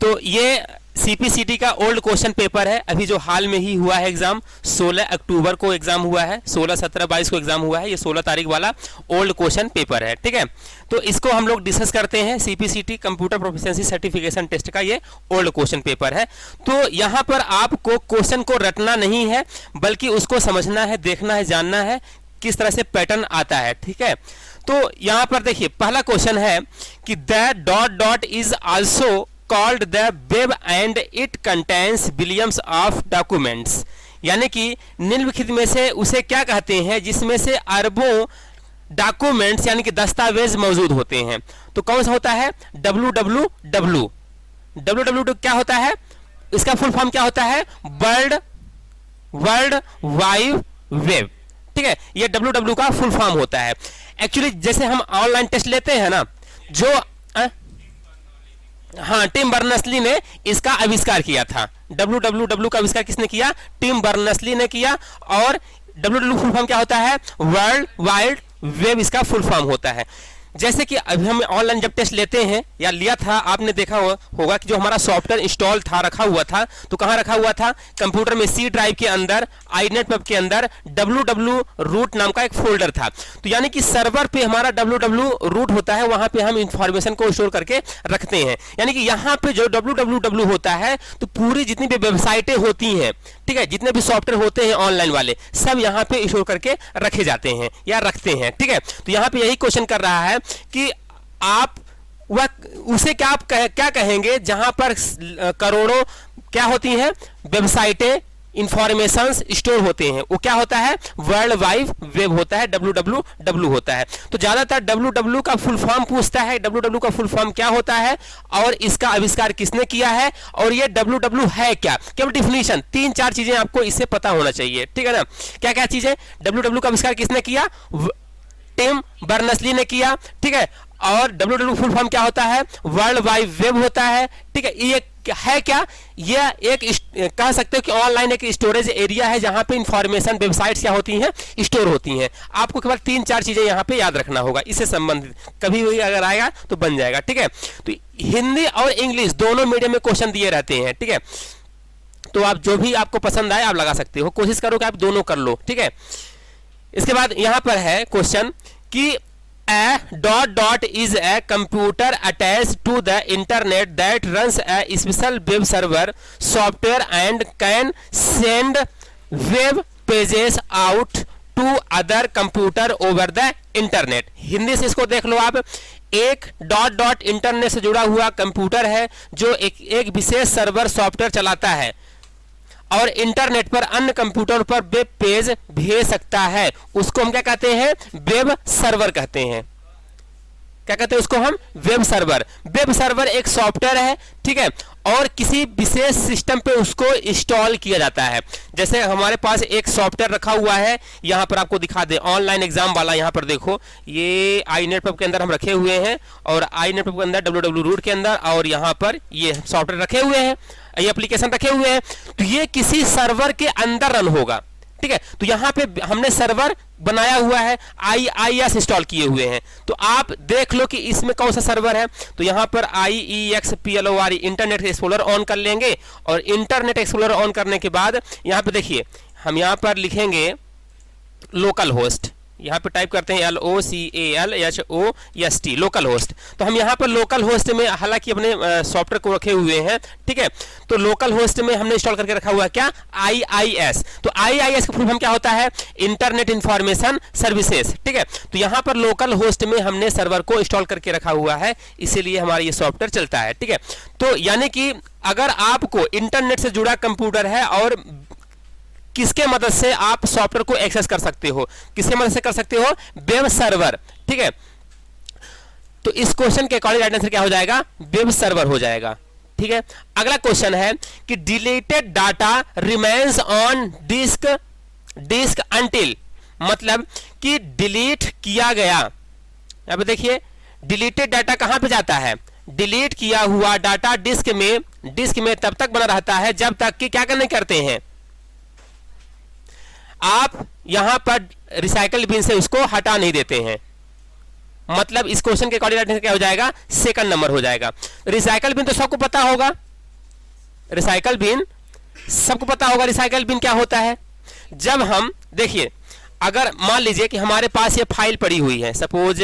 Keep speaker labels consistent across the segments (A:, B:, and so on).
A: तो ये सीपीसीटी का ओल्ड क्वेश्चन पेपर है, अभी जो हाल में ही हुआ है एग्जाम, 16 अक्टूबर को एग्जाम हुआ है, 16, 17, 22 को एग्जाम हुआ है, ये 16 तारीख वाला ओल्ड क्वेश्चन पेपर है। ठीक है, तो इसको हम लोग डिस्कस करते हैं। CPCT computer proficiency certification test का ये ओल्ड क्वेश्चन पेपर है। तो यहाँ पर आपको क्वेश्चन को रटना नहीं है, बल्कि उसको समझना है, देखना है, जानना है किस तरह से पैटर्न आता है। ठीक है, तो यहाँ पर देखिए पहला क्वेश्चन है कि the dot dot is also called the web and it contains billions of documents, यानी कि निम्नलिखित में से उसे क्या कहते हैं जिसमें से अरबों डॉक्यूमेंट्स यानी कि दस्तावेज मौजूद होते हैं। तो कौन सा होता है? www। www क्या होता है? इसका फुल फॉर्म क्या होता है? World wide web. ठीक है, ये www का फुल फॉर्म होता है। एक्चुअली जैसे हम ऑनलाइन टेस्ट लेते हैं ना, जो हाँ, टिम बर्नर्स-ली ने इसका आविष्कार किया था। www का आविष्कार किसने किया? टिम बर्नर्स-ली ने किया। और www फुल फॉर्म क्या होता है? वर्ल्ड वाइड वेब इसका फुल फॉर्म होता है। जैसे कि अभी हम ऑनलाइन जब टेस्ट लेते हैं या लिया था, आपने देखा होगा कि जो हमारा सॉफ्टवेयर इंस्टॉल था, रखा हुआ था, तो कहाँ रखा हुआ था? कंप्यूटर में सी ड्राइव के अंदर, iNetPub के अंदर www रूट नाम का एक फोल्डर था। तो यानी कि सर्वर पे हमारा www रूट होता है, वहां पे हम इंफॉर्मेशन को स्टोर करके रखते हैं। यानी कि यहाँ पे जो www होता है, तो पूरी जितनी भी वेबसाइटें होती हैं, ठीक है, जितने भी सॉफ्टवेयर होते हैं ऑनलाइन वाले, सब यहाँ पे स्टोर करके रखे जाते हैं या रखते हैं। ठीक है, तो यहाँ पे यही क्वेश्चन कर रहा है कि आप वह उसे क्या आप क्या कहेंगे जहां पर करोड़ों क्या होती हैं? वेबसाइटें, इंफॉर्मेशंस स्टोर होते हैं। वो क्या होता है? वर्ल्ड वाइड वेब होता है, www होता है। तो ज्यादातर www का फुल फॉर्म पूछता है, www का फुल फॉर्म क्या होता है और इसका आविष्कार किसने किया है और ये www है क्या। केवल डिफिनीशन 3-4 चीजें आपको इससे पता होना चाहिए। ठीक है ना, क्या क्या चीजें? www का आविष्कार किसने किया? टिम बर्नर्स-ली ने किया। ठीक है, और www फुल फॉर्म क्या होता है? वर्ल्ड वाइड वेब होता है। ठीक है, ये है क्या? यह एक कह सकते हो कि ऑनलाइन एक स्टोरेज एरिया है जहां पे इंफॉर्मेशन, वेबसाइट्स क्या होती हैं? स्टोर होती हैं। आपको केवल 3-4 चीजें यहां पे याद रखना होगा, इससे संबंधित कभी भी अगर आएगा तो बन जाएगा। ठीक है, तो हिंदी और इंग्लिश दोनों मीडियम में क्वेश्चन दिए रहते हैं। ठीक है, तो आप जो भी आपको पसंद आए आप लगा सकते हो, कोशिश करो कि आप दोनों कर लो। ठीक है, इसके बाद यहां पर है क्वेश्चन कि a dot is a computer attached to the internet that runs a special web server software and can send web pages out to other computer over the internet। Hindi से इसको देख लो आप। एक डॉट इंटरनेट से जुड़ा हुआ computer है जो एक विशेष सर्वर सॉफ्टवेयर चलाता है और इंटरनेट पर अन्य कंप्यूटर पर वेब पेज भेज सकता है। उसको हम क्या कहते हैं? वेब सर्वर कहते हैं। क्या कहते हैं उसको हम? Web server. वेब सर्वर एक सॉफ्टवेयर है, ठीक है, और किसी विशेष सिस्टम पे उसको इंस्टॉल किया जाता है। जैसे हमारे पास एक सॉफ्टवेयर रखा हुआ है, यहां पर आपको दिखा दे, ऑनलाइन एग्जाम वाला। यहां पर देखो, ये iNetPub के अंदर हम रखे हुए हैं और iNetPub के अंदर www रूट के अंदर, और यहां पर ये सॉफ्टवेयर रखे हुए हैं, ये एप्लीकेशन रखे हुए हैं। तो ये किसी सर्वर के अंदर रन होगा। ठीक है, तो यहां पे हमने सर्वर बनाया हुआ है, IIS इंस्टॉल किए हुए हैं। तो आप देख लो कि इसमें कौन सा सर्वर है। तो यहां पर IEXPLORE इंटरनेट एक्सप्लोरर ऑन कर लेंगे और इंटरनेट एक्सप्लोरर ऑन करने के बाद यहां पे देखिए, हम यहां पर लिखेंगे लोकल होस्ट। यहाँ पे टाइप करते हैं LOCALHOST, लोकल होस्ट। तो हम यहाँ पर लोकल होस्ट में हालांकि अपने सॉफ्टवेयर को रखे हुए हैं। ठीक है, तो लोकल होस्ट में हमने इंस्टॉल करके रखा हुआ है क्या? IIS। तो IIS का फुल फॉर्म क्या होता है? Internet information services. ठीक है, तो यहाँ पर लोकल होस्ट में हमने सर्वर को इंस्टॉल करके रखा हुआ है, इसीलिए हमारा ये सॉफ्टवेयर चलता है। ठीक है, तो यानी कि अगर आपको इंटरनेट से जुड़ा कंप्यूटर है और किसके मदद से आप सॉफ्टवेयर को एक्सेस कर सकते हो? किसके मदद से कर सकते हो? Web server. ठीक है, तो इस क्वेश्चन के अकॉर्डिंग राइट आंसर क्या हो जाएगा? वेब सर्वर हो जाएगा। ठीक है, अगला क्वेश्चन है कि deleted data remains on disk until, मतलब कि डिलीट किया गया। अब देखिए, डिलीटेड डाटा कहां पे जाता है? डिलीट किया हुआ डाटा डिस्क में तब तक बना रहता है जब तक कि क्या नहीं करते हैं आप यहां पर रिसाइकल बिन से उसको हटा नहीं देते हैं। मतलब इस क्वेश्चन के अकॉर्डिंग क्या हो जाएगा? सेकंड नंबर हो जाएगा। रिसाइकल बिन तो सबको पता होगा, रिसाइकल बिन सबको पता होगा रिसाइकल बिन क्या होता है। जब हम देखिए, अगर मान लीजिए कि हमारे पास ये फाइल पड़ी हुई है, सपोज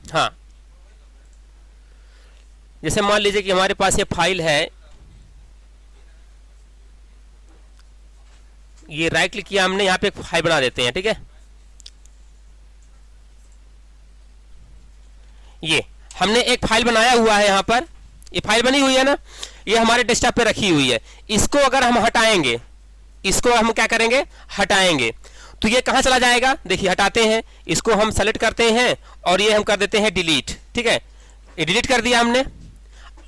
A: हाँ, जैसे मान लीजिए कि हमारे पास ये फाइल है, ये राइट क्लिक किया हमने, यहां पे एक फाइल बना देते हैं, ठीक है। ये हमने एक फाइल बनाया हुआ है, यहां पर ये फाइल बनी हुई है ना, ये हमारे डेस्कटॉप पे रखी हुई है। इसको अगर हम हटाएंगे, इसको हम क्या करेंगे, हटाएंगे, तो ये कहां चला जाएगा, देखिए हटाते हैं, इसको हम सेलेक्ट करते हैं और ये हम कर देते हैं डिलीट, ठीक है। ये डिलीट कर दिया हमने।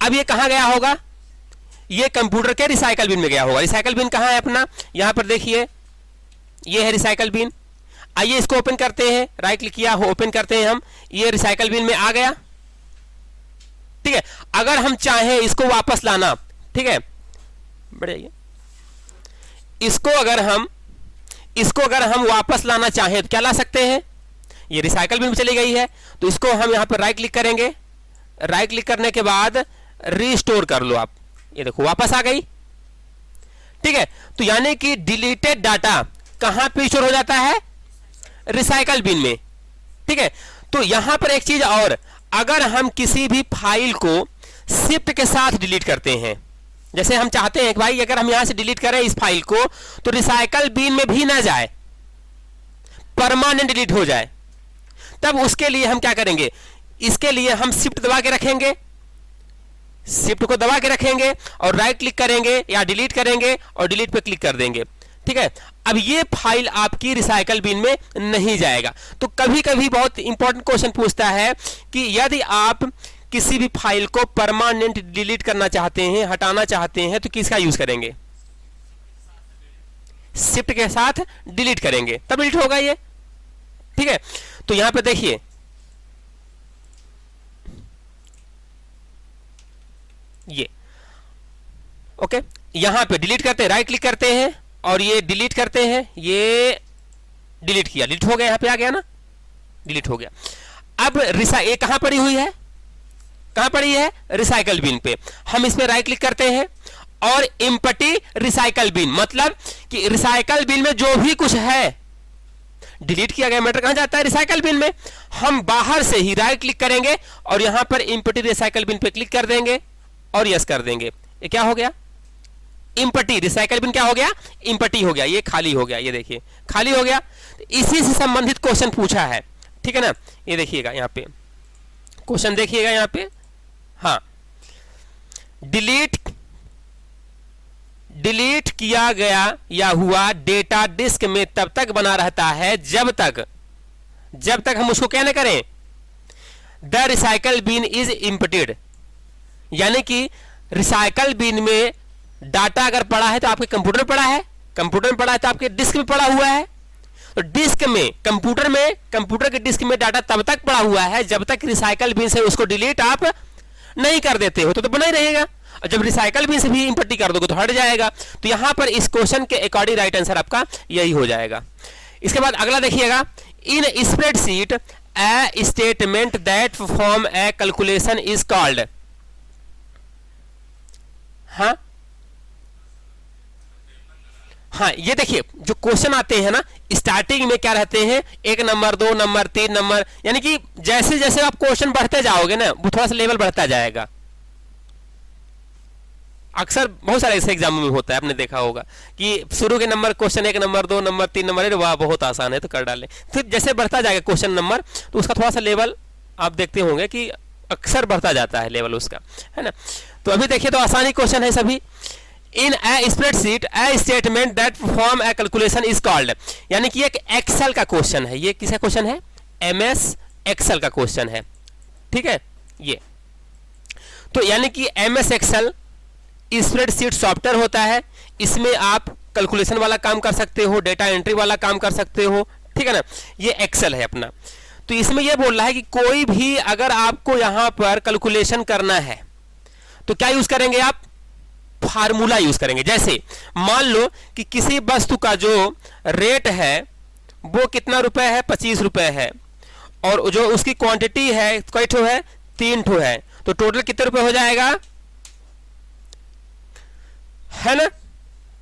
A: अब ये कहां गया होगा, ये कंप्यूटर के रिसाइकल बिन में गया होगा। रिसाइकल बिन कहां है अपना, यहां पर देखिए, ये है रिसाइकल बिन। आइए इसको ओपन करते हैं, राइट क्लिक किया, ओपन करते हैं हम, ये रिसाइकल बिन में आ गया, ठीक है। अगर हम चाहें इसको वापस लाना, ठीक है, बढ़िया, इसको अगर हम वापस लाना चाहें तो क्या ला सकते हैं, ये रिसाइकल बिन में चली गई है, तो इसको हम यहां पर राइट क्लिक करेंगे। राइट क्लिक करने के बाद रीस्टोर कर लो आप, ये देखो वापस आ गई, ठीक है। तो यानी कि डिलीटेड डाटा कहां पे स्टोर हो जाता है, रिसाइकल बिन में, ठीक है। तो यहां पर एक चीज और, अगर हम किसी भी फाइल को शिफ्ट के साथ डिलीट करते हैं, जैसे हम चाहते हैं कि भाई अगर हम यहां से डिलीट करें इस फाइल को तो रिसाइकल बिन में भी ना जाए, परमानेंट डिलीट हो जाए, तब उसके लिए हम क्या करेंगे, इसके लिए हम शिफ्ट दबा के रखेंगे, शिफ्ट को दबा के रखेंगे और राइट क्लिक करेंगे या डिलीट करेंगे और डिलीट पे क्लिक कर देंगे, ठीक है। अब ये फाइल आपकी रिसाइकल बिन में नहीं जाएगा। तो कभी कभी बहुत इंपॉर्टेंट क्वेश्चन पूछता है कि यदि आप किसी भी फाइल को परमानेंट डिलीट करना चाहते हैं, हटाना चाहते हैं, तो किसका यूज करेंगे, शिफ्ट के साथ डिलीट करेंगे, तब डिलीट होगा ये, ठीक है। तो यहां पे देखिए, ये ओके, यहां पे डिलीट करते हैं, राइट क्लिक करते हैं और ये डिलीट करते हैं, ये डिलीट किया, डिलीट हो गया, यहां पे आ गया ना, डिलीट हो गया। अब ये कहां पड़ी हुई है, कहां पड़ी है, रिसाइकल बिन पे। हम इस पे राइट क्लिक करते हैं और एम्प्टी रिसाइकल बिन, मतलब कि रिसाइकल बिन में जो भी कुछ है डिलीट किया गया मैटर कहां जाता है, रिसाइकल बिन में। हम बाहर से ही राइट क्लिक करेंगे और यहां पर एम्प्टी रिसाइकल बिन पे क्लिक कर देंगे और यस कर देंगे। ये क्या हो गया, एम्प्टी रिसाइकल बिन क्या हो गया, एम्प्टी हो गया, ये खाली हो गया, ये देखिए खाली हो गया। इसी से संबंधित क्वेश्चन पूछा है, ठीक है ना। ये देखिएगा यहां पे क्वेश्चन, देखिएगा यहां पे, हाँ, डिलीट किया गया या हुआ डेटा डिस्क में तब तक बना रहता है जब तक हम उसको क्या ना करें, द रिसाइकल बिन इज इम्प्टीड। यानी कि रिसाइकल बिन में डाटा अगर पड़ा है तो आपके कंप्यूटर में पड़ा है, कंप्यूटर में पड़ा है तो आपके डिस्क में पड़ा हुआ है। तो डिस्क में, कंप्यूटर के डिस्क में डाटा तब तक पड़ा हुआ है जब तक रिसाइकल बिन से उसको डिलीट आप नहीं कर देते हो, तो बना ही रहेगा। और जब रिसाइकल बिन से भी इम्प्टी कर दोगे तो हट जाएगा। तो यहां पर इस क्वेश्चन के अकॉर्डिंग राइट आंसर आपका यही हो जाएगा। इसके बाद अगला देखिएगा, इन spreadsheet a statement that perform a calculation is called. हाँ, ये देखिए जो क्वेश्चन आते हैं ना, स्टार्टिंग में क्या रहते हैं, 1 नंबर, 2 नंबर, 3 नंबर, यानी कि जैसे जैसे आप क्वेश्चन बढ़ते जाओगे ना, वो थोड़ा सा लेवल बढ़ता जाएगा। अक्सर बहुत सारे ऐसे एग्जाम में होता है, आपने देखा होगा कि शुरू के number question 1 number, 2 number, 3 number, अरे वाह बहुत आसान है तो कर डाले। फिर जैसे बढ़ता जाएगा क्वेश्चन नंबर, तो उसका थोड़ा सा लेवल आप देखते होंगे कि अक्सर बढ़ता जाता है लेवल उसका, है ना। तो अभी देखिए तो आसानी क्वेश्चन है सभी। In a spreadsheet a statement that perform a calculation is called, यानी कि एक एक्सेल का क्वेश्चन है। ये किसका क्वेश्चन है, MS एक्सेल का क्वेश्चन है, ठीक है। ये तो यानी कि MS एक्सेल स्प्रेडशीट सॉफ्टवेयर होता है, इसमें आप कैलकुलेशन वाला काम कर सकते हो, डेटा एंट्री वाला काम कर सकते हो, ठीक है ना। ये एक्सेल है अपना। तो इसमें यह बोल रहा है कि कोई भी अगर आपको यहां पर कैलकुलेशन करना है तो क्या यूज करेंगे आप, फार्मूला यूज करेंगे। जैसे मान लो कि किसी वस्तु का जो रेट है वो कितना रुपए है, 25 रुपए है, और जो उसकी क्वांटिटी है, कैठो है, 3 ठो है, तो टोटल कितने रुपए हो जाएगा, है ना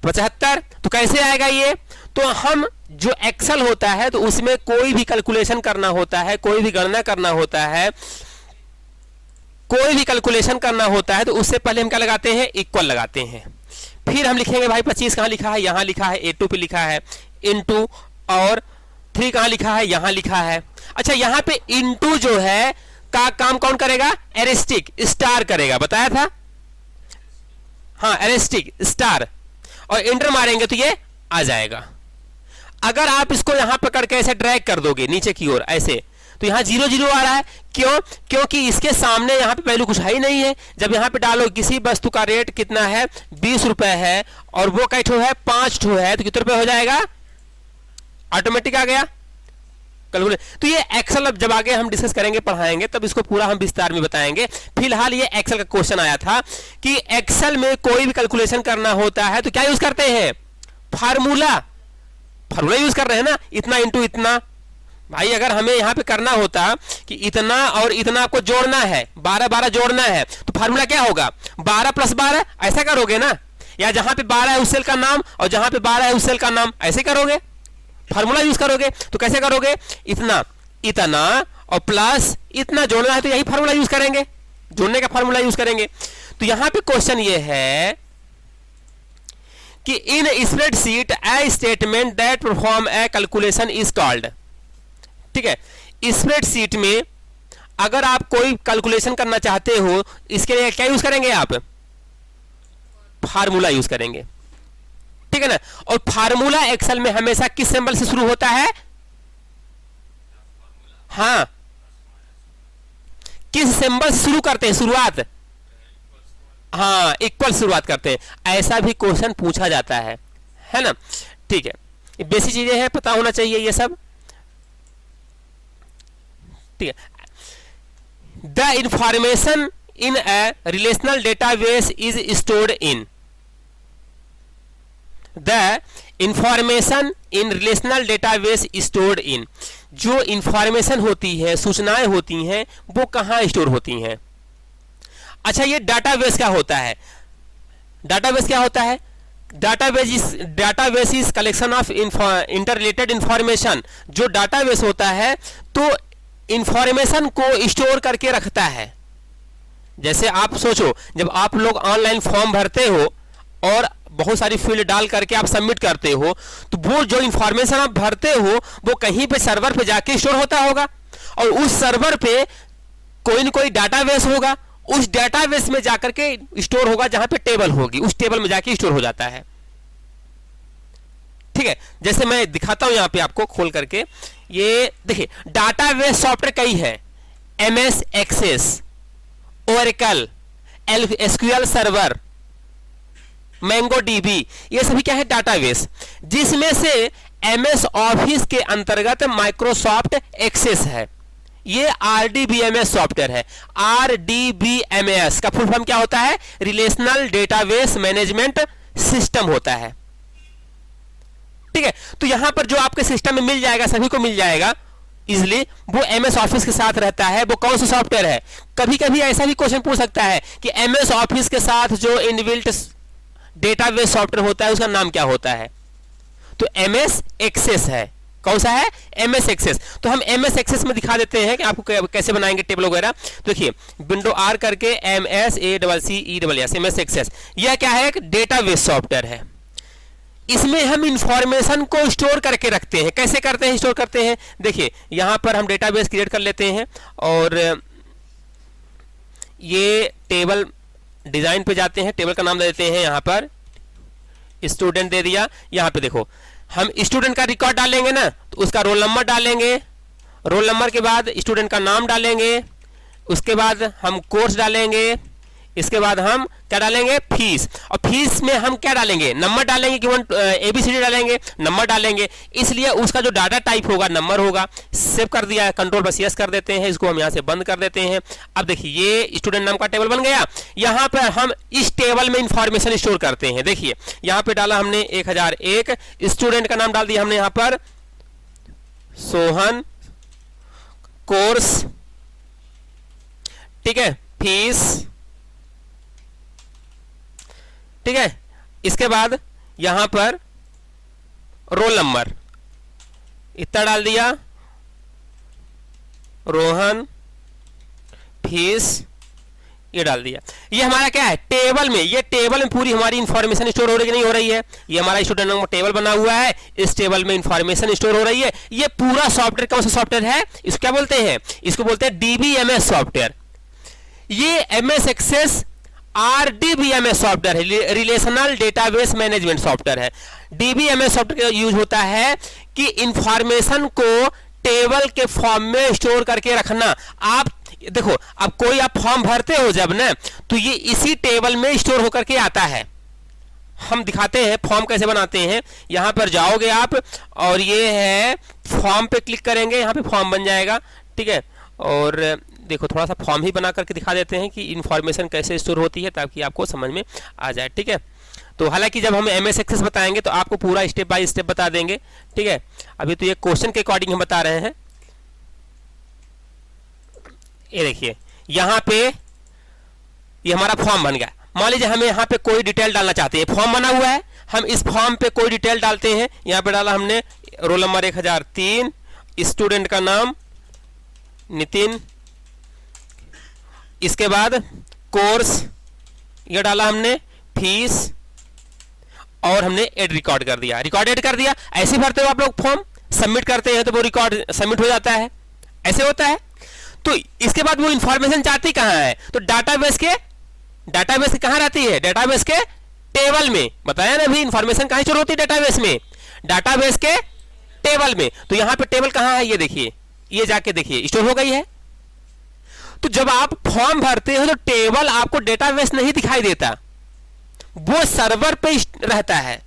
A: 75। तो कैसे आएगा ये, तो हम जो एक्सेल होता है तो उसमें कोई भी कैलकुलेशन करना होता है, कोई भी गणना करना होता है, कोई भी कैलकुलेशन करना होता है तो उससे पहले हम क्या लगाते हैं, इक्वल लगाते हैं। फिर हम लिखेंगे भाई 25 कहां लिखा है, यहां लिखा है, A2 पे लिखा है, इनटू, और 3 कहां लिखा है, यहां लिखा है। अच्छा यहां पे इनटू जो है का काम कौन करेगा, एरिस्टिक स्टार करेगा, बताया था, हाँ एरिस्टिक स्टार, और एंटर मारेंगे तो ये आ जाएगा। अगर आप इसको यहां पकड़ के ऐसे ड्रैग कर दोगे नीचे की ओर ऐसे, तो यहां 0 0 आ रहा है, क्यों, क्योंकि इसके सामने यहां पे वैल्यू कुछ है ही नहीं है। जब यहां पे डालो किसी वस्तु का रेट कितना है, 20 रुपए है, और वो कई ठो है, 5 ठो है, तो कितने रुपए हो जाएगा, ऑटोमेटिक आ गया कैलकुलेट। तो ये एक्सेल अब जब आगे हम डिस्कस करेंगे, पढ़ाएंगे, तब इसको पूरा हम विस्तार में बताएंगे। फिलहाल ये एक्सेल का क्वेश्चन आया था कि एक्सेल में कोई भी कैलकुलेशन करना होता है तो क्या यूज करते हैं, फार्मूला यूज कर रहे हैं ना, इतना इंटू इतना। भाई अगर हमें यहां पे करना होता कि इतना और इतना आपको जोड़ना है, 12 12 जोड़ना है, तो फार्मूला क्या होगा, 12 + 12, ऐसा करोगे ना, या जहां पे 12 है उस सेल का नाम और जहां पे 12 है उस सेल का नाम, ऐसे करोगे, फार्मूला यूज करोगे। तो कैसे करोगे, इतना इतना और प्लस इतना जोड़ना है तो यही फार्मूला यूज करेंगे, जोड़ने का फार्मूला यूज करेंगे। तो यहां पे क्वेश्चन ये है कि इन spreadsheet a statement that perform a calculation is called. ठीक है, स्प्रेडशीट में अगर आप कोई कैलकुलेशन करना चाहते हो, इसके लिए क्या यूज करेंगे, आप फार्मूला यूज करेंगे, ठीक है ना। और फार्मूला एक्सेल में हमेशा किस सिंबल से शुरू होता है, हाँ किस सिंबल से शुरू करते हैं, शुरुआत, हाँ इक्वल शुरुआत करते हैं। ऐसा भी क्वेश्चन पूछा जाता है ना। ठीक है, बेसिक चीजें हैं, पता होना चाहिए ये सब, ठीक है। The information in A relational database is stored in, the information in relational database stored in, जो इंफॉर्मेशन होती है, सूचनाएं होती हैं, वो कहां स्टोर होती हैं। अच्छा ये डाटाबेस क्या होता है, डाटाबेस क्या होता है, database is collection of inter related information. जो डाटाबेस होता है तो इंफॉर्मेशन को स्टोर करके रखता है। जैसे आप सोचो, जब आप लोग ऑनलाइन फॉर्म भरते हो और बहुत सारी फील्ड डाल करके आप सबमिट करते हो, तो वो जो इंफॉर्मेशन आप भरते हो वो कहीं पे सर्वर पे जाके स्टोर होता होगा, और उस सर्वर पे कोई न कोई डाटाबेस होगा, उस डाटाबेस में जाकर के स्टोर होगा, जहां पे टेबल होगी उस टेबल में जाके स्टोर हो जाता है। ठीक है, जैसे मैं दिखाता हूं यहां पे आपको खोल करके, ये देखिए डाटाबेस सॉफ्टवेयर कई है, MS Access, Oracle, SQL server, MongoDB, ये सभी क्या है, डाटाबेस, जिसमें से MS ऑफिस के अंतर्गत माइक्रोसॉफ्ट एक्सेस है, ये RDBMS सॉफ्टवेयर है। RDBMS का फुल फॉर्म क्या होता है, रिलेशनल डेटाबेस मैनेजमेंट सिस्टम होता है। ठीक है, तो यहां पर जो आपके सिस्टम में मिल जाएगा, सभी को मिल जाएगा इजिली, वो MS ऑफिस के साथ रहता है। वो कौन सा सॉफ्टवेयर है, कभी कभी ऐसा भी क्वेश्चन पूछ सकता है कि MS ऑफिस के साथ जो इनबिल्ट डेटाबेस सॉफ्टवेयर होता है उसका नाम क्या होता है, तो MS एक्सेस है। कौन सा है, MS एक्सेस। तो हम MS एक्सेस में दिखा देते हैं कि आपको कैसे बनाएंगे टेबल वगैरह। तो देखिए विंडो R करके MSACCESS, MS एक्सेस, यह क्या है, एक डेटाबेस सॉफ्टवेयर है। इसमें हम इंफॉर्मेशन को स्टोर करके रखते हैं। कैसे करते हैं, स्टोर करते हैं, देखिए यहां पर हम डेटाबेस क्रिएट कर लेते हैं, और ये टेबल डिजाइन पे जाते हैं, टेबल का नाम दे देते हैं, यहां पर स्टूडेंट दे दिया। यहां पे देखो हम स्टूडेंट का रिकॉर्ड डालेंगे ना, तो उसका रोल नंबर डालेंगे, रोल नंबर के बाद स्टूडेंट का नाम डालेंगे, उसके बाद हम कोर्स डालेंगे, इसके बाद हम क्या डालेंगे, फीस, और फीस में हम क्या डालेंगे, नंबर डालेंगे, कि ABCD डालेंगे, नंबर डालेंगे, इसलिए उसका जो डाटा टाइप होगा नंबर होगा। सेव कर दिया, Ctrl+S कर देते हैं, इसको हम यहां से बंद कर देते हैं। अब देखिए ये स्टूडेंट नाम का टेबल बन गया। यहां पर हम इस टेबल में इंफॉर्मेशन स्टोर करते हैं। देखिए यहां पे डाला हमने 1001, स्टूडेंट का नाम डाल दिया हमने यहां पर सोहन, कोर्स, ठीक है, फीस, ठीक है। इसके बाद यहां पर रोल नंबर इतना डाल दिया, रोहन, फीस, ये डाल दिया। ये हमारा क्या है, टेबल में, ये टेबल में पूरी हमारी इंफॉर्मेशन स्टोर हो रही है कि नहीं हो रही है। ये हमारा स्टूडेंट नंबर टेबल बना हुआ है, इस टेबल में इंफॉर्मेशन स्टोर हो रही है। ये पूरा सॉफ्टवेयर कौन सा सॉफ्टवेयर है, इसको क्या बोलते हैं, इसको बोलते हैं डीबीएमएस सॉफ्टवेयर। ये एमएस एक्सेस आरडीबीएमएस सॉफ्टवेयर है, रिलेशनल डेटाबेस मैनेजमेंट सॉफ्टवेयर है। डीबीएमएस सॉफ्टवेयर का यूज होता है कि इंफॉर्मेशन को टेबल के फॉर्म में स्टोर करके रखना। आप देखो, अब कोई आप फॉर्म भरते हो जब ना, तो ये इसी टेबल में स्टोर होकर के आता है। हम दिखाते हैं फॉर्म कैसे बनाते हैं। यहां पर जाओगे आप और ये है फॉर्म पे क्लिक करेंगे, यहां पे फॉर्म बन जाएगा, ठीक है। और देखो थोड़ा सा फॉर्म ही बना करके दिखा देते हैं कि इंफॉर्मेशन कैसे स्टोर होती है, ताकि आपको समझ में आ जाए, ठीक है। तो हालांकि जब हम एमएस एक्सेस बताएंगे तो आपको पूरा स्टेप बाय स्टेप बता देंगे, ठीक है। अभी तो ये क्वेश्चन के अकॉर्डिंग हम बता रहे हैं। ये देखिए यहां पे ये हमारा फॉर्म बन गया। मान लीजिए हमें यहां पे कोई डिटेल डालना चाहते हैं, फॉर्म बना हुआ है, हम इस फॉर्म पे कोई डिटेल डालते हैं। यहां पे डाला हमने रोल नंबर 1003, स्टूडेंट का नाम नितिन, इसके बाद कोर्स ये डाला हमने, फीस, और हमने एड रिकॉर्ड कर दिया, रिकॉर्ड एड कर दिया। ऐसे भरते हो आप लोग फॉर्म, सबमिट करते हैं तो वो रिकॉर्ड सबमिट हो जाता है, ऐसे होता है। तो इसके बाद वो इंफॉर्मेशन जाती कहां है, तो डाटाबेस के कहां रहती है, डाटाबेस के टेबल में। बताया ना अभी, इंफॉर्मेशन कहां स्टोर होती है, डाटाबेस में, डाटाबेस के टेबल में। तो यहां पे टेबल कहां है, ये देखिए, ये जाके देखिए स्टोर हो गई है। तो जब आप फॉर्म भरते हो तो टेबल आपको डेटाबेस नहीं दिखाई देता, वो सर्वर पे रहता है।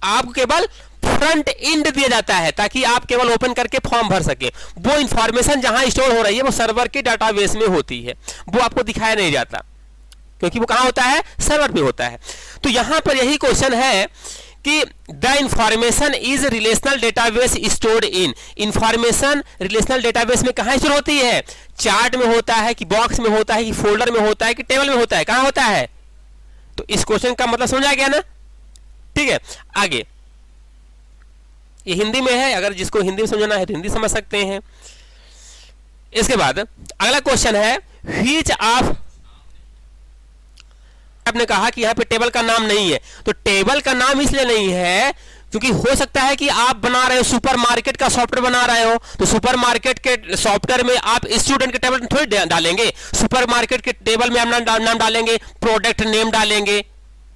A: आपको केवल फ्रंट एंड दिया जाता है ताकि आप केवल ओपन करके फॉर्म भर सके। वो इंफॉर्मेशन जहां स्टोर हो रही है वो सर्वर के डाटाबेस में होती है, वो आपको दिखाया नहीं जाता, क्योंकि वो कहां होता है, सर्वर पे होता है। तो यहां पर यही क्वेश्चन है कि the information is relational database stored in. Information relational database में कहां स्टोर होती है, चार्ट में होता है कि बॉक्स में होता है कि फोल्डर में होता है कि टेबल में होता है, कहां होता है। तो इस क्वेश्चन का मतलब समझ आ गया ना, ठीक है। आगे ये हिंदी में है, अगर जिसको हिंदी में समझना है तो हिंदी समझ सकते हैं। इसके बाद अगला क्वेश्चन है, व्हिच ऑफ, आपने कहा कि यहां पे टेबल का नाम नहीं है, तो टेबल का नाम इसलिए नहीं है क्योंकि हो सकता है कि आप बना रहे हो सुपरमार्केट का सॉफ्टवेयर बना रहे हो, तो सुपरमार्केट के सॉफ्टवेयर में आप स्टूडेंट के टेबल थोड़ी डालेंगे, सुपरमार्केट के टेबल में हम नाम डालेंगे, प्रोडक्ट नेम डालेंगे,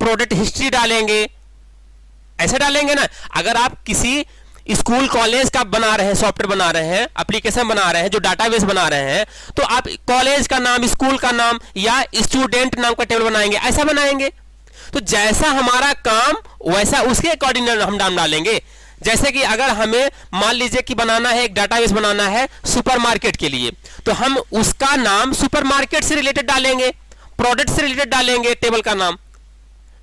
A: प्रोडक्ट हिस्ट्री डालेंगे, ऐसे डालेंगे ना। अगर आप किसी स्कूल कॉलेज का बना रहे हैं, सॉफ्टवेयर बना रहे हैं, एप्लीकेशन बना रहे हैं, जो डाटाबेस बना रहे हैं, तो आप कॉलेज का नाम, स्कूल का नाम या स्टूडेंट नाम का टेबल बनाएंगे, ऐसा बनाएंगे। तो जैसा हमारा काम वैसा उसके अकॉर्डिंग हम नाम डालेंगे। जैसे कि अगर हमें मान लीजिए कि बनाना है, एक डाटाबेस बनाना है सुपरमार्केट के लिए, तो हम उसका नाम सुपरमार्केट से रिलेटेड डालेंगे, प्रोडक्ट से रिलेटेड डालेंगे टेबल का नाम।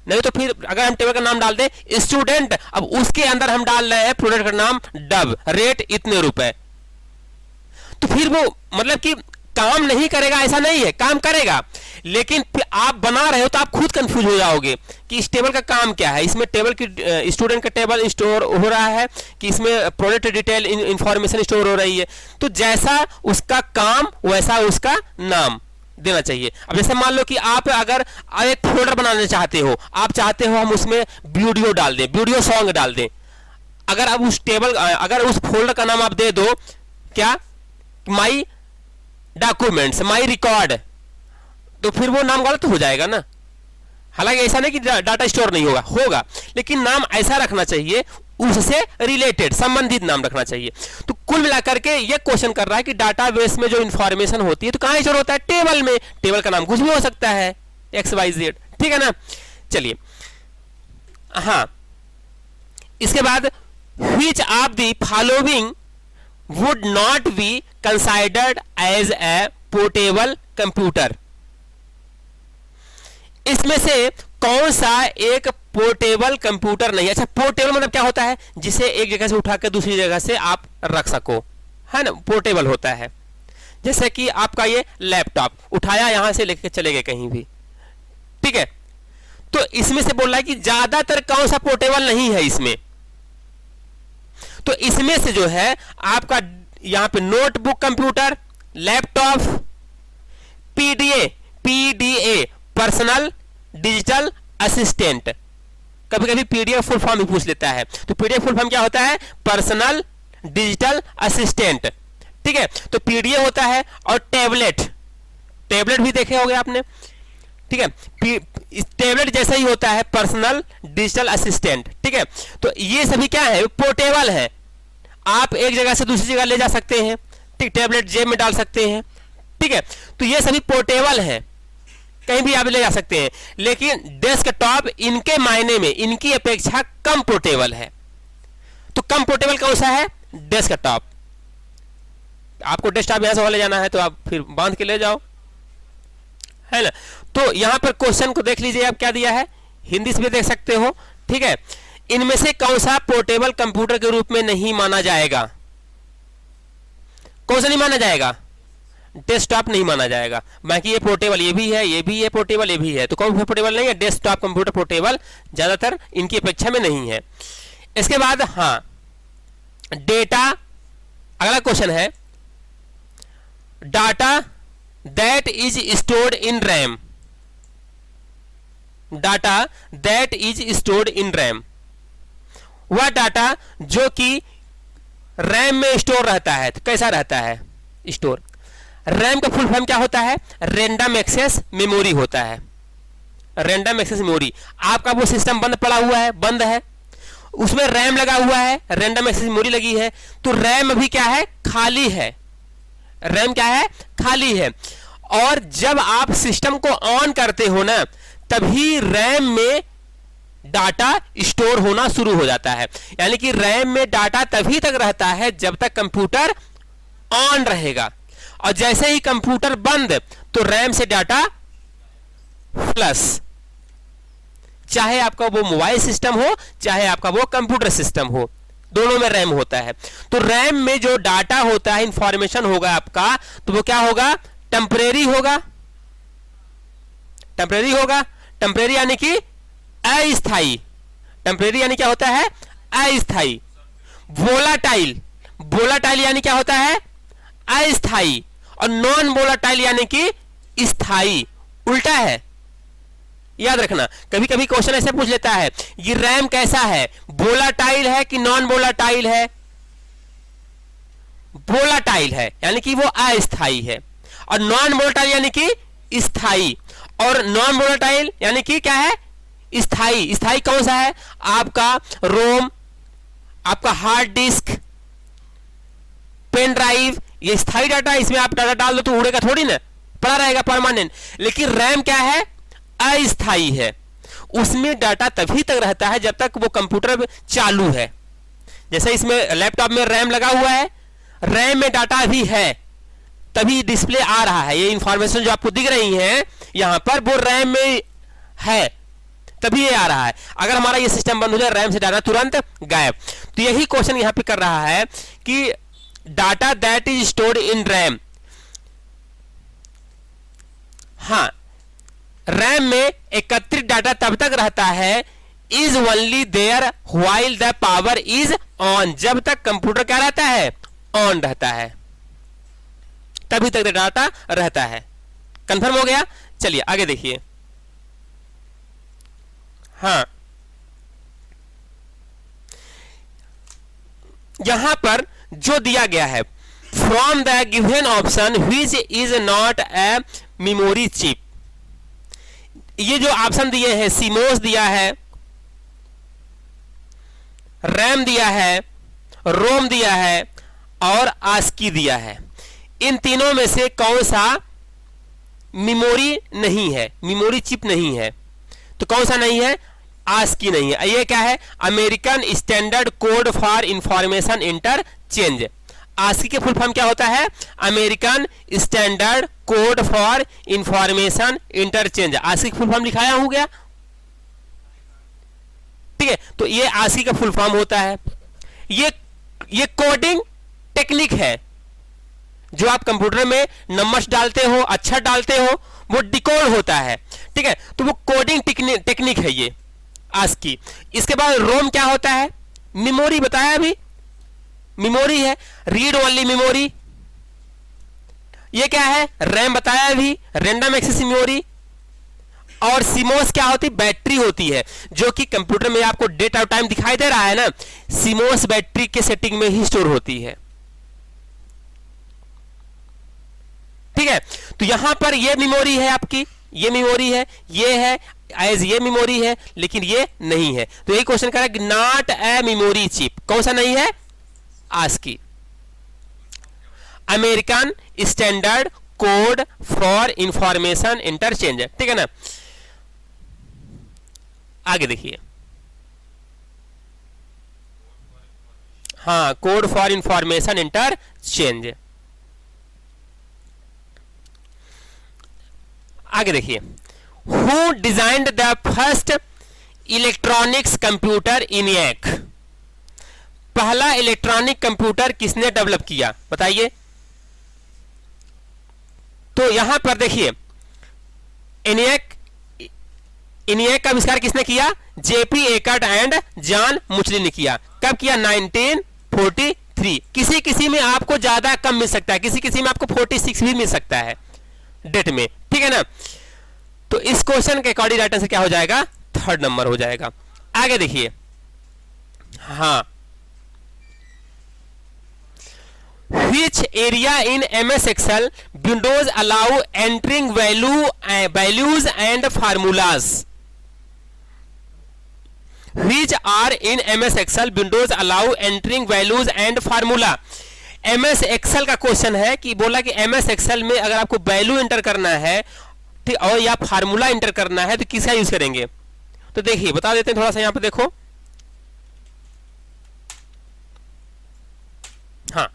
A: नहीं तो फिर अगर हम टेबल का नाम डाल दें स्टूडेंट, अब उसके अंदर हम डाल रहे हैं प्रोडक्ट का नाम डब, रेट इतने रुपए, तो फिर वो मतलब कि काम नहीं करेगा ऐसा नहीं है, काम करेगा, लेकिन आप बना रहे हो तो आप खुद कंफ्यूज हो जाओगे कि इस टेबल का काम क्या है। इसमें टेबल की स्टूडेंट का टेबल स्टोर हो रहा है कि इसमें प्रोडक्ट डिटेल इंफॉर्मेशन स्टोर हो रही है। तो जैसा उसका काम वैसा उसका नाम देना चाहिए। अब जैसे मान लो कि आप अगर एक फोल्डर बनाना चाहते हो, आप चाहते हो हम उसमें वीडियो डाल दें, वीडियो सॉन्ग डाल दें, अगर आप उस टेबल, अगर उस फोल्डर का नाम आप दे दो क्या, माई डॉक्यूमेंट्स, माई रिकॉर्ड, तो फिर वो नाम गलत हो जाएगा ना। हालांकि ऐसा नहीं कि डाटा स्टोर नहीं होगा, होगा, लेकिन नाम ऐसा रखना चाहिए, उससे रिलेटेड संबंधित नाम रखना चाहिए। तो कुल मिलाकर के ये क्वेश्चन कर रहा है कि डाटाबेस में जो इंफॉर्मेशन होती है तो कहां स्टोर होता है, टेबल में। टेबल का नाम कुछ भी हो सकता है, XYZ, ठीक है ना। चलिए, हाँ, इसके बाद which of the following would not be considered as a portable computer. इसमें से कौन सा एक पोर्टेबल कंप्यूटर नहीं है। अच्छा, पोर्टेबल मतलब क्या होता है, जिसे एक जगह से उठाकर दूसरी जगह से आप रख सको, है ना, पोर्टेबल होता है। जैसे कि आपका ये लैपटॉप उठाया यहां से लेके चले गए कहीं भी, ठीक है। तो इसमें से बोल रहा है कि ज्यादातर कौन सा पोर्टेबल नहीं है इसमें, तो इसमें से जो है आपका यहां पे notebook computer, laptop, PDA personal digital assistant, कभी कभी पीडीएफ फुल फॉर्म भी पूछ लेता है, तो पीडीएफ फुल फॉर्म क्या होता है, पर्सनल डिजिटल असिस्टेंट, ठीक है। तो पीडीए होता है, और टैबलेट भी देखे होंगे आपने, ठीक है। टैबलेट जैसा ही होता है पर्सनल डिजिटल असिस्टेंट, ठीक है। तो ये सभी क्या है, पोर्टेबल है, आप एक जगह से दूसरी जगह ले जा सकते हैं, ठीक, टैबलेट जेब में डाल सकते हैं, ठीक है। तो ये सभी पोर्टेबल है, कहीं भी आप ले जा सकते हैं। लेकिन डेस्कटॉप इनके मायने में इनकी अपेक्षा कम पोर्टेबल है। तो कम पोर्टेबल कौन सा है, डेस्कटॉप। आपको डेस्कटॉप यहां से ले जाना है तो आप फिर बांध के ले जाओ, है ना। तो यहां पर क्वेश्चन को देख लीजिए, आप क्या दिया है, हिंदी से भी देख सकते हो, ठीक है। इनमें से कौन सा पोर्टेबल कंप्यूटर के रूप में नहीं माना जाएगा, कौन सा नहीं माना जाएगा, डेस्कटॉप नहीं माना जाएगा। बाकी ये पोर्टेबल, ये भी है, ये भी है पोर्टेबल, ये भी है, तो कौन सा पोर्टेबल नहीं है, डेस्कटॉप कंप्यूटर पोर्टेबल ज्यादातर इनकी अपेक्षा में नहीं है। इसके बाद हाँ, डेटा, अगला क्वेश्चन है, data that is stored in RAM, data that is stored in RAM, वह डाटा जो कि रैम में स्टोर रहता है, तो कैसा रहता है स्टोर। रैम का फुल फॉर्म क्या होता है, रैंडम एक्सेस मेमोरी होता है, रैंडम एक्सेस मेमोरी। आपका वो सिस्टम बंद पड़ा हुआ है, बंद है, उसमें रैम लगा हुआ है, रैंडम एक्सेस मेमोरी लगी है, तो रैम अभी क्या है, खाली है, रैम क्या है, खाली है। और जब आप सिस्टम को ऑन करते हो ना, तभी रैम में डाटा स्टोर होना शुरू हो जाता है। यानी कि रैम में डाटा तभी तक रहता है जब तक कंप्यूटर ऑन रहेगा, और जैसे ही कंप्यूटर बंद तो रैम से डाटा फ्लश, चाहे आपका वो मोबाइल सिस्टम हो चाहे आपका वो कंप्यूटर सिस्टम हो, दोनों में रैम होता है। तो रैम में जो डाटा होता है, इंफॉर्मेशन होगा आपका, तो वो क्या होगा, टेम्परेरी होगा, टेम्परेरी होगा, टेम्परेरी यानी कि अस्थाई, टेम्परेरी यानी क्या होता है, अस्थाई। वोलाटाइल, वोलाटाइल यानी क्या होता है, अस्थाई, और नॉन वोलाटाइल यानी कि स्थाई, उल्टा है, याद रखना। कभी कभी क्वेश्चन ऐसे पूछ लेता है, ये रैम कैसा है, वोलाटाइल है कि नॉन वोलाटाइल है, वोलाटाइल है यानी कि वो अस्थाई है, और नॉन वोलाटाइल यानी कि स्थाई, और नॉन वोलाटाइल यानी कि क्या है, स्थाई। स्थाई कौन सा है, आपका रोम, आपका हार्ड डिस्क, पेन ड्राइव, ये स्थाई डाटा, इसमें आप डाटा डाल दो तो उड़ेगा थोड़ी ना, पड़ा रहेगा परमानेंट। लेकिन रैम क्या है, अस्थाई है, उसमें डाटा तभी तक रहता है जब तक वो कंप्यूटर चालू है। जैसे इसमें लैपटॉप में रैम लगा हुआ है, रैम में डाटा भी है, तभी डिस्प्ले आ रहा है, ये इंफॉर्मेशन जो आपको दिख रही है यहां पर, वो रैम में है, तभी ये आ रहा है। अगर हमारा ये सिस्टम बंद हो जाए, रैम से डाटा तुरंत गायब। तो यही क्वेश्चन यहां पे कर रहा है कि data that is stored in RAM, हाँ, रैम में एकत्रित डाटा तब तक रहता है, is only there while the power is on, जब तक कंप्यूटर क्या रहता है, ऑन रहता है, तभी तक डाटा रहता है। कंफर्म हो गया, चलिए आगे देखिए। हाँ, यहां पर जो दिया गया है, from the given option which is not a memory chip, ये जो ऑप्शन दिए हैं, सीमोस दिया है, रैम दिया है, रोम दिया है, और आस्की दिया है, इन तीनों में से कौन सा मेमोरी नहीं है, मेमोरी चिप नहीं है, तो कौन सा नहीं है, आस्की नहीं है। ये क्या है, American standard code for information interchange. ASCII के फुल फॉर्म क्या होता है, American standard code for information interchange. ASCII का फुल फॉर्म लिखाया हो गया, ठीक है। तो ये आस्की का फुल फॉर्म होता है, ये कोडिंग टेक्निक है जो आप कंप्यूटर में नंबर्स डालते हो, अक्षर डालते हो, वो डिकोड होता है, ठीक है। तो वो कोडिंग टेक्निक है ये ASCII। इसके बाद रोम क्या होता है? मेमोरी बताया अभी, मेमोरी है, रीड ओनली मेमोरी। ये क्या है? रैम बताया अभी, रैंडम एक्सेस मेमोरी। और सीमोस क्या होती? बैटरी होती है, जो कि कंप्यूटर में आपको डेट ऑफ टाइम दिखाई दे रहा है ना, सीमोस बैटरी के सेटिंग में ही स्टोर होती है, ठीक है। तो यहां पर ये मेमोरी है आपकी, ये मेमोरी है, ये है एज ये मेमोरी है, लेकिन ये नहीं है। तो यही क्वेश्चन कह रहा है नॉट ए मेमोरी चिप। कौन सा नहीं है? ASCII, American standard code for information interchange, ठीक है ना। आगे देखिए, हाँ, कोड फॉर इंफॉर्मेशन इंटरचेंज। आगे देखिए, who designed the first electronics computer ENIAC? पहला इलेक्ट्रॉनिक कंप्यूटर किसने डेवलप किया, बताइए। तो यहां पर देखिए, ENIAC का आविष्कार किसने किया? JP एकर्ट एंड जॉन मुचली ने किया। कब किया? 1943। किसी किसी में आपको ज्यादा कम मिल सकता है, किसी किसी में आपको 46 भी मिल सकता है डेट में, ठीक है ना। तो इस क्वेश्चन के अकॉर्डिंग राइट आंसर क्या हो जाएगा? 3rd नंबर हो जाएगा। आगे देखिए, हाँ, Which area in MS Excel Windows allow entering values and formulas? Which are in MS Excel Windows allow entering values and formula? MS Excel का क्वेश्चन है कि बोला कि MS Excel में अगर आपको वैल्यू एंटर करना है, ठीक, और या फार्मूला एंटर करना है, तो किसका यूज करेंगे? तो देखिए बता देते हैं, थोड़ा सा यहां पर देखो, हाँ,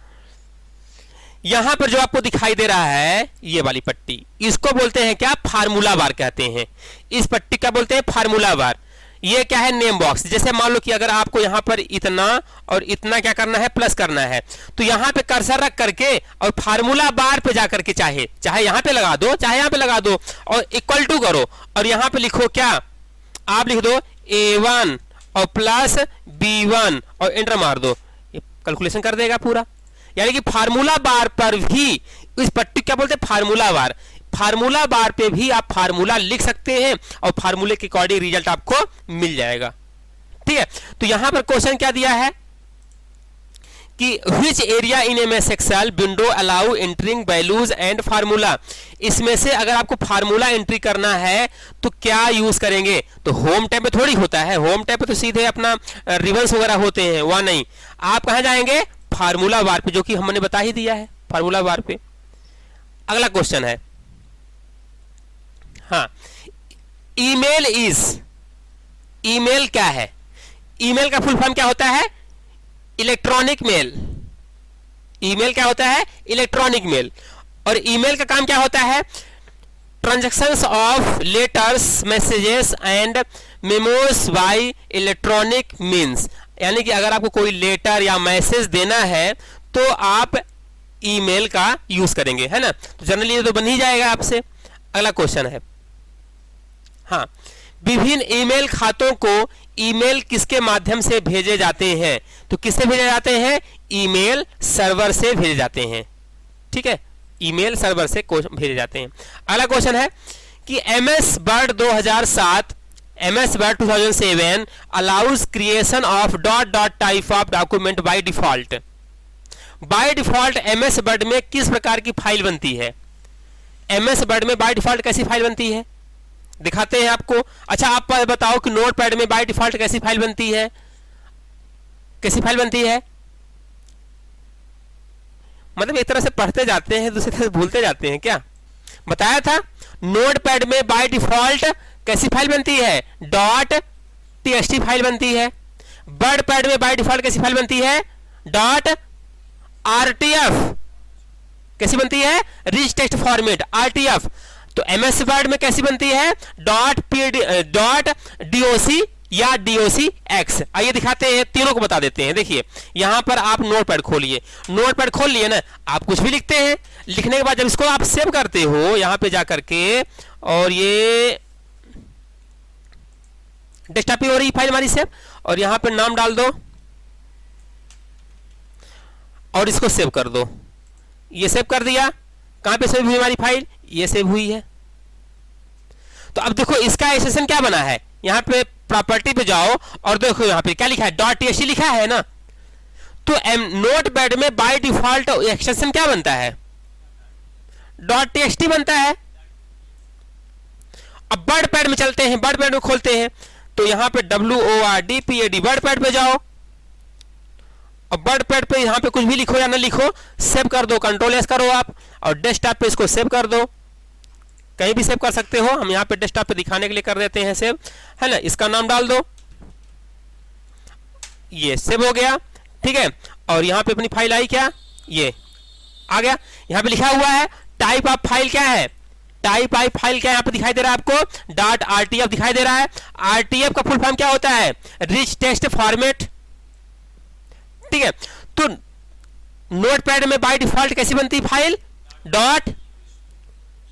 A: यहां पर जो आपको दिखाई दे रहा है ये वाली पट्टी, इसको बोलते हैं क्या? फार्मूला बार कहते हैं। इस पट्टी का बोलते हैं फार्मूला बार। ये क्या है? Name box. जैसे मान लो कि अगर आपको यहां पर इतना और इतना क्या करना है? प्लस करना है, तो यहां पे कर्सर रख करके और फार्मूला बार पे जाकर के चाहे यहां पे लगा दो, चाहे यहां पे लगा दो, और इक्वल टू करो, और यहां पे लिखो क्या? आप लिख दो A1 और प्लस B1 और एंटर मार दो, ये कैलकुलेशन कर देगा पूरा। यानी कि फार्मूला बार पर भी, इस पट्टी क्या बोलते हैं? फार्मूला बार। फार्मूला बार पे भी आप फार्मूला लिख सकते हैं और फार्मूले के अकॉर्डिंग रिजल्ट आपको मिल जाएगा, ठीक है। तो यहां पर क्वेश्चन क्या दिया है कि which area in MS Excel window allow entering values and formula? इसमें से अगर आपको फार्मूला एंट्री करना है तो क्या यूज करेंगे? तो होम टैब पे थोड़ी होता है, होम टैब पे तो सीधे अपना रिवर्स वगैरह होते हैं, वहां नहीं। आप कहां जाएंगे? फार्मूला बार पे, जो कि हमने बता ही दिया है, फार्मूला बार पे। अगला क्वेश्चन है, हाँ, ईमेल क्या है? ईमेल का फुल फॉर्म क्या होता है? Electronic mail. ईमेल क्या होता है? Electronic mail. और ईमेल का काम क्या होता है? Transactions of letters, messages and memos bye electronic means. यानी कि अगर आपको कोई लेटर या मैसेज देना है तो आप ईमेल का यूज करेंगे, है ना। तो जनरली ये तो बन ही जाएगा आपसे। अगला क्वेश्चन है, हाँ, विभिन्न ईमेल खातों को ईमेल किसके माध्यम से भेजे जाते हैं? तो किससे भेजे जाते हैं? ईमेल सर्वर से भेजे जाते हैं, ठीक है, ईमेल सर्वर से भेजे जाते हैं। अगला क्वेश्चन है कि MS Word 2007, MS Word 2007 allows creation of ... type of document by default. By default MS Word में किस प्रकार की फाइल बनती है? MS Word में बाय डिफॉल्ट कैसी फाइल बनती है? दिखाते हैं आपको। अच्छा, आप बताओ कि नोटपैड में बाय डिफॉल्ट कैसी फाइल बनती है? कैसी फाइल बनती है? मतलब एक तरह से पढ़ते जाते हैं, दूसरी तरह से भूलते जाते हैं क्या? बताया था, नोटपैड में बाय डिफॉल्ट कैसी फाइल बनती है? .txt फाइल बनती है। वर्डपैड में बाय डिफॉल्ट कैसी फाइल बनती है? .rtf। कैसी बनती है? Rich text format, RTF। तो MS Word में कैसी बनती है? .doc या डीओसी एक्स। आइए दिखाते हैं, तीनों को बता देते हैं। देखिए यहां पर आप नोटपैड खोलिए, नोटपैड खोल लिए ना, आप कुछ भी लिखते हैं, लिखने के बाद जब इसको आप सेव करते हो यहां पे जाकर के, और ये डेस्कटॉप पे हो रही फाइल हमारी सेव, और यहां पे नाम डाल दो और इसको सेव कर दो। ये सेव कर दिया। कहां पे सेव हुई हमारी फाइल? ये सेव हुई है। तो अब देखो इसका एक्सटेंशन क्या बना है, यहां पे प्रॉपर्टी पे जाओ और देखो यहां पे क्या लिखा है, .txt लिखा है ना। तो नोटपैड में बाय डिफॉल्ट एक्सटेंशन क्या बनता है? .txt बनता है। अब वर्डपैड में चलते हैं, वर्डपैड में खोलते हैं, तो यहां पे WORDPAD वर्डपैड पे जाओ, और वर्डपैड पे यहां पे कुछ भी लिखो या ना लिखो, सेव कर दो, कंट्रोल S करो आप, और डेस्कटॉप पे इसको सेव कर दो। कहीं भी सेव कर सकते हो, हम यहां पे डेस्कटॉप पे दिखाने के लिए कर देते हैं सेव, है ना। इसका नाम डाल दो, ये सेव हो गया, ठीक है। और यहां पे अपनी फाइल आई क्या, ये आ गया। यहां पे लिखा हुआ है टाइप ऑफ फाइल क्या है, टाइप ऑफ फाइल क्या है, यहां पे दिखाई दे रहा है आपको .rtf दिखाई दे रहा है। RTF का फुल फॉर्म क्या होता है? रिच टेक्स्ट फॉर्मेट, ठीक है। तो नोटपैड में बाय डिफॉल्ट कैसी बनती फाइल?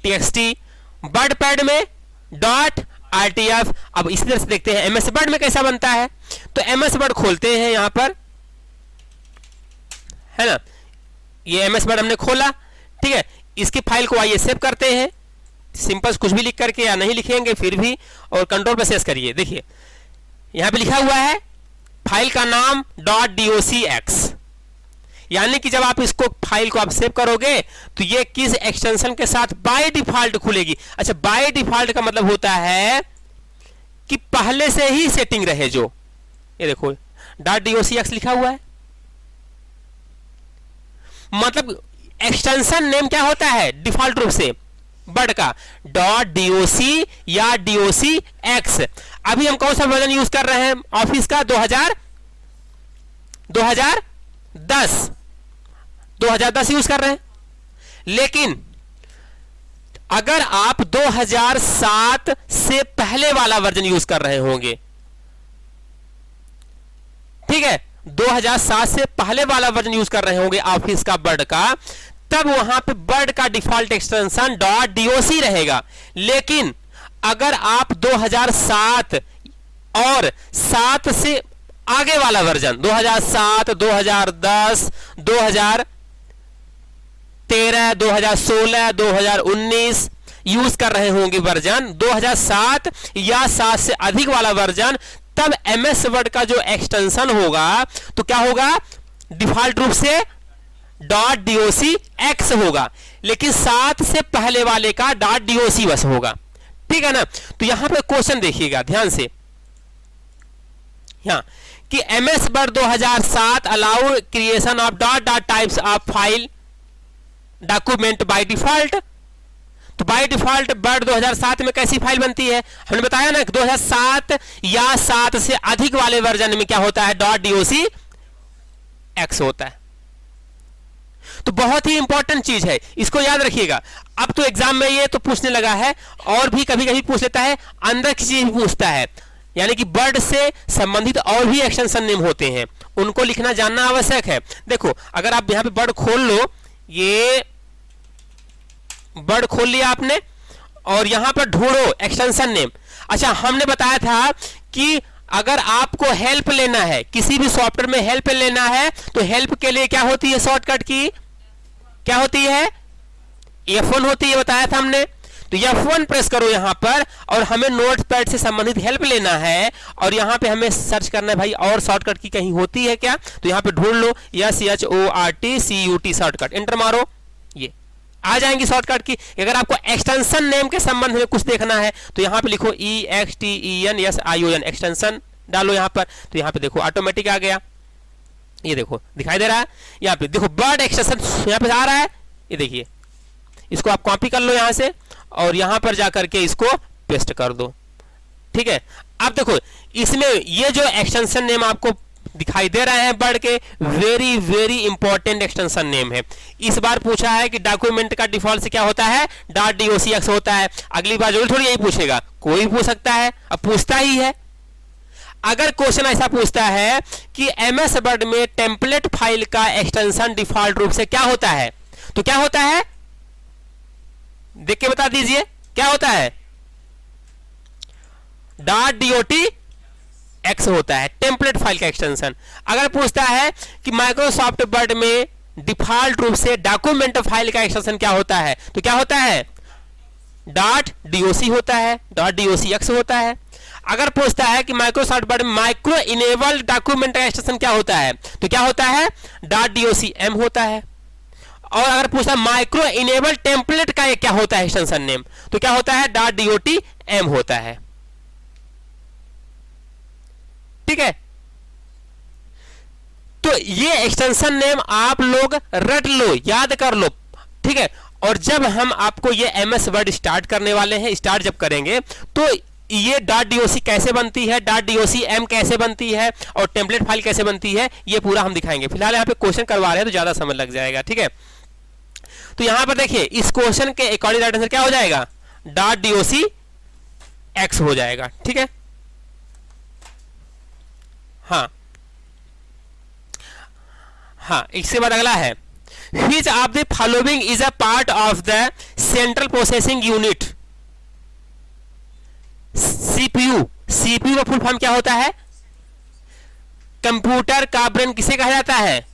A: .txt, वर्डपैड में .rtf। अब इसी तरह से देखते हैं MS वर्ड में कैसा बनता है। तो MS वर्ड खोलते हैं यहां पर, है ना। ये MS वर्ड हमने खोला, ठीक है। इसकी फाइल को आइए सेव करते हैं, सिंपल कुछ भी लिख करके, या नहीं लिखेंगे फिर भी, और कंट्रोल पे सेव करिए। देखिए यहां पे लिखा हुआ है फाइल का नाम .docx, यानी कि जब आप इसको फाइल को आप सेव करोगे तो ये किस एक्सटेंशन के साथ बाय डिफॉल्ट खुलेगी। अच्छा, बाय डिफॉल्ट का मतलब होता है कि पहले से ही सेटिंग रहे जो, ये देखो .docx लिखा हुआ है, मतलब एक्सटेंशन नेम क्या होता है डिफॉल्ट रूप से वर्ड का .doc या docx। अभी हम कौन सा वर्जन यूज कर रहे हैं ऑफिस का? 2010 यूज कर रहे हैं। लेकिन अगर आप 2007 से पहले वाला वर्जन यूज कर रहे होंगे, ठीक है, 2007 से पहले वाला वर्जन यूज कर रहे होंगे ऑफिस का वर्ड का, तब वहां पे वर्ड का डिफॉल्ट एक्सटेंशन .doc रहेगा। लेकिन अगर आप 2007 और 7 से आगे वाला वर्जन 2007, 2010, 2013, 2016, 2019 यूज कर रहे होंगे वर्जन 2007 या 7 से अधिक वाला वर्जन, तब MS वर्ड का जो एक्सटेंशन होगा तो क्या होगा? डिफॉल्ट रूप से .docx होगा। लेकिन 7 से पहले वाले का .doc बस होगा, ठीक है ना। तो यहां पे क्वेश्चन देखिएगा ध्यान से, यहां कि MS word 2007 allow creation of types of file document by default. तो बाय डिफॉल्ट वर्ड 2007 में कैसी फाइल बनती है? हमने बताया ना 2007 या 7 से अधिक वाले वर्जन में क्या होता है? .docx होता है। तो बहुत ही इंपॉर्टेंट चीज है, इसको याद रखिएगा। अब तो एग्जाम में ये तो पूछने लगा है, और भी कभी कभी पूछ लेता है, अंदर की चीज पूछता है, यानी कि वर्ड से संबंधित और भी एक्सटेंशन नेम होते हैं, उनको लिखना जानना आवश्यक है। देखो अगर आप यहां पे वर्ड खोल लो, ये वर्ड खोल लिया आपने, और यहां पर ढूंढो एक्सटेंशन नेम। अच्छा, हमने बताया था कि अगर आपको हेल्प लेना है, किसी भी सॉफ्टवेयर में हेल्प लेना है, तो हेल्प के लिए क्या होती है? शॉर्टकट की क्या होती है? F1 होती है, बताया था हमने। तो F1 प्रेस करो यहां पर, और हमें नोटपैड से संबंधित हेल्प लेना है, और यहां पे हमें सर्च करना है भाई और शॉर्टकट की कहीं होती है क्या, तो यहां पे ढूंढ लो SHORTCUT शॉर्टकट, एंटर मारो, ये आ जाएंगी शॉर्टकट की। अगर आपको एक्सटेंशन नेम के संबंध में कुछ देखना है तो यहां पे लिखो EXTENSION, एक्सटेंशन डालो यहां पर, तो यहां पे देखो ऑटोमेटिक आ गया, ये देखो दिखाई दे रहा है। यहां पे देखो वर्ड एक्सटेंशन यहां पे आ रहा है, ये देखिए, इसको आप कॉपी कर लो यहां से, और यहां पर जाकर के इसको पेस्ट कर दो, ठीक है। अब देखो इसमें ये जो एक्सटेंशन नेम आपको दिखाई दे रहे हैं वर्ड के, very very important extension name है। इस बार पूछा है कि डॉक्यूमेंट का डिफॉल्ट से क्या होता है? .docx होता है। अगली बार जरूर थोड़ी यही पूछेगा, कोई पूछ सकता है, अब पूछता ही है। अगर क्वेश्चन ऐसा पूछता है कि एमएस वर्ड में टेम्पलेट फाइल का एक्सटेंशन डिफॉल्ट रूप से क्या होता है, तो क्या होता है, देख के बता दीजिए क्या होता है, .dot x होता है टेम्पलेट फाइल का एक्सटेंशन। अगर पूछता है कि माइक्रोसॉफ्ट वर्ड में डिफॉल्ट रूप से डॉक्यूमेंट फाइल का एक्सटेंशन क्या होता है, तो क्या होता है, .doc होता है, .docx होता है। अगर पूछता है कि माइक्रोसॉफ्ट वर्ड में माइक्रो इनेबल्ड डॉक्यूमेंट का एक्सटेंशन क्या होता है, तो क्या होता है, .docm होता है। और अगर पूछता है माइक्रो इनेबल्ड टेम्पलेट का क्या होता है एक्सटेंशन नेम, तो क्या होता है, .dotm होता है। ठीक है, तो ये एक्सटेंशन नेम आप लोग रट लो, याद कर लो। ठीक है, और जब हम आपको ये एमएस वर्ड स्टार्ट करने वाले हैं, स्टार्ट जब करेंगे तो ये .doc कैसे बनती है, .docm कैसे बनती है और टेम्पलेट फाइल कैसे बनती है, ये पूरा हम दिखाएंगे। फिलहाल यहाँ पे क्वेश्चन करवा रहे हैं तो ज्यादा समय लग जाएगा। ठीक है, तो यहां पर देखिए इस क्वेश्चन के अकॉर्डिंग राइट आंसर क्या हो जाएगा, .docx हो जाएगा। ठीक है, हाँ, इसके बाद अगला है, which of the following is a part of the central processing unit, CPU. CPU का फुल फॉर्म क्या होता है, कंप्यूटर का ब्रेन किसे कहा जाता है,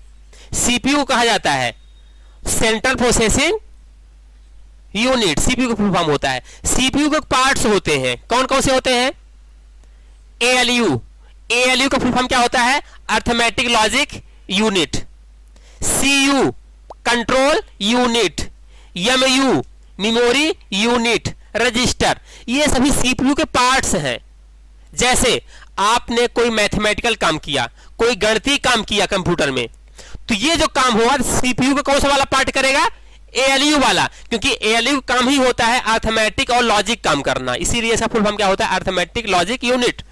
A: सीपीयू कहा जाता है, सेंट्रल प्रोसेसिंग यूनिट सीपीयू का फुल फॉर्म होता है। सीपीयू के पार्ट्स होते हैं, कौन कौन से होते हैं, एएलयू। एएलयू का फुल फॉर्म क्या होता है, arithmetic logic unit. CU control unit, MU memory unit, register, ये सभी सीपीयू के पार्ट्स हैं। जैसे आपने कोई मैथमेटिकल काम किया, कोई गणितीय काम किया कंप्यूटर में, तो ये जो काम होगा सीपीयू का कौन सा वाला पार्ट करेगा, एएलयू वाला, क्योंकि एएलयू काम ही होता है अर्थमेटिक और लॉजिक काम करना, इसीलिए इसका फुल फॉर्म क्या होता है, अर्थमेटिक लॉजिक यूनिट।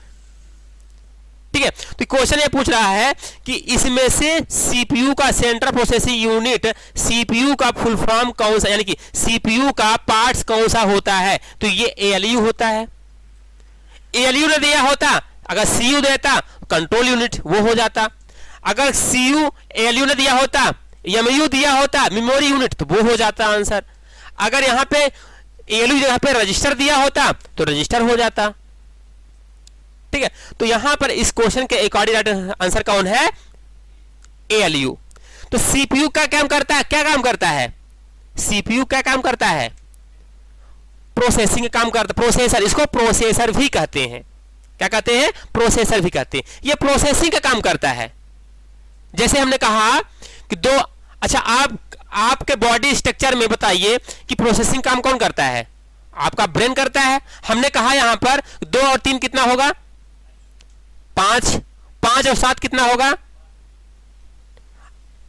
A: ठीक है, तो क्वेश्चन ये पूछ रहा है कि इसमें से सीपीयू का सेंट्रल प्रोसेसिंग यूनिट, सीपीयू का फुल फॉर्म कौन सा, यानी कि सीपीयू का पार्ट्स कौन सा होता है, तो ये एएलयू होता है। एएलयू ने दिया होता, अगर सीयू देता कंट्रोल यूनिट वो हो जाता, अगर सीयू एएलयू ने दिया होता, एमयू दिया होता मेमोरी यूनिट, तो वो हो जाता आंसर। अगर यहां पे एएलयू जगह पे रजिस्टर दिया होता तो रजिस्टर हो जाता। ठीक है, तो यहां पर इस क्वेश्चन के अकॉर्डिंग आंसर कौन है, एएलयू। तो सीपीयू का काम करता है, क्या काम करता है, सीपीयू क्या काम करता है, प्रोसेसिंग काम करता है, प्रोसेसर, इसको प्रोसेसर भी कहते हैं, क्या कहते हैं, प्रोसेसर भी कहते हैं। ये प्रोसेसिंग का काम करता है। जैसे हमने कहा कि दो, अच्छा आपके बॉडी स्ट्रक्चर में बताइए कि प्रोसेसिंग काम कौन करता है, आपका ब्रेन करता है। हमने कहा यहां पर 2 और 3 कितना होगा, 5, 5 और 7 कितना होगा,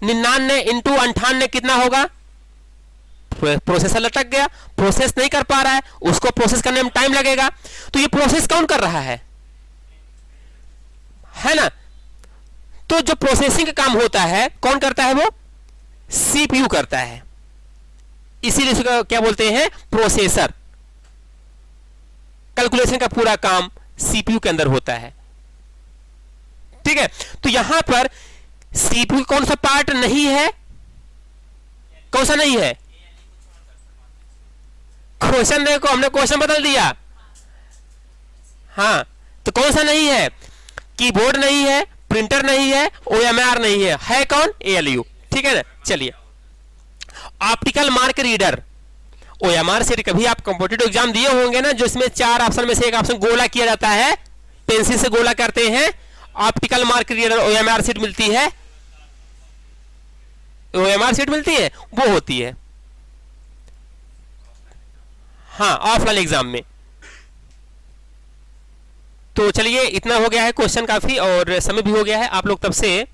A: 99 इंटू 98 कितना होगा, प्रोसेसर लटक गया, प्रोसेस नहीं कर पा रहा है, उसको प्रोसेस करने में टाइम लगेगा, तो ये प्रोसेस कौन कर रहा है ना। तो जो प्रोसेसिंग का काम होता है कौन करता है, वो सीपीयू करता है, इसीलिए इसको क्या बोलते हैं, प्रोसेसर। कैलकुलेशन का पूरा काम सीपीयू के अंदर होता है। ठीक है, तो यहां पर सीपीयू कौन सा पार्ट नहीं है, कौन सा नहीं है, क्वेश्चन देखो, हमने क्वेश्चन बदल दिया। हाँ, तो कौन सा नहीं है, कीबोर्ड नहीं है, प्रिंटर नहीं है, ओएमआर नहीं है कौन, एएलयू। ठीक है ना, चलिए ऑप्टिकल मार्क रीडर, ओएमआर से कभी आप कॉम्पिटिटिव एग्जाम दिए होंगे ना, जो इसमें 4 ऑप्शन में से एक ऑप्शन गोला किया जाता है, पेंसिल से गोला करते हैं, optical mark reader OMR sheet मिलती है, ओएमआर सीट मिलती है, वो होती है हाँ ऑफलाइन एग्जाम में। तो चलिए इतना हो गया है क्वेश्चन काफी, और समय भी हो गया है, आप लोग तब से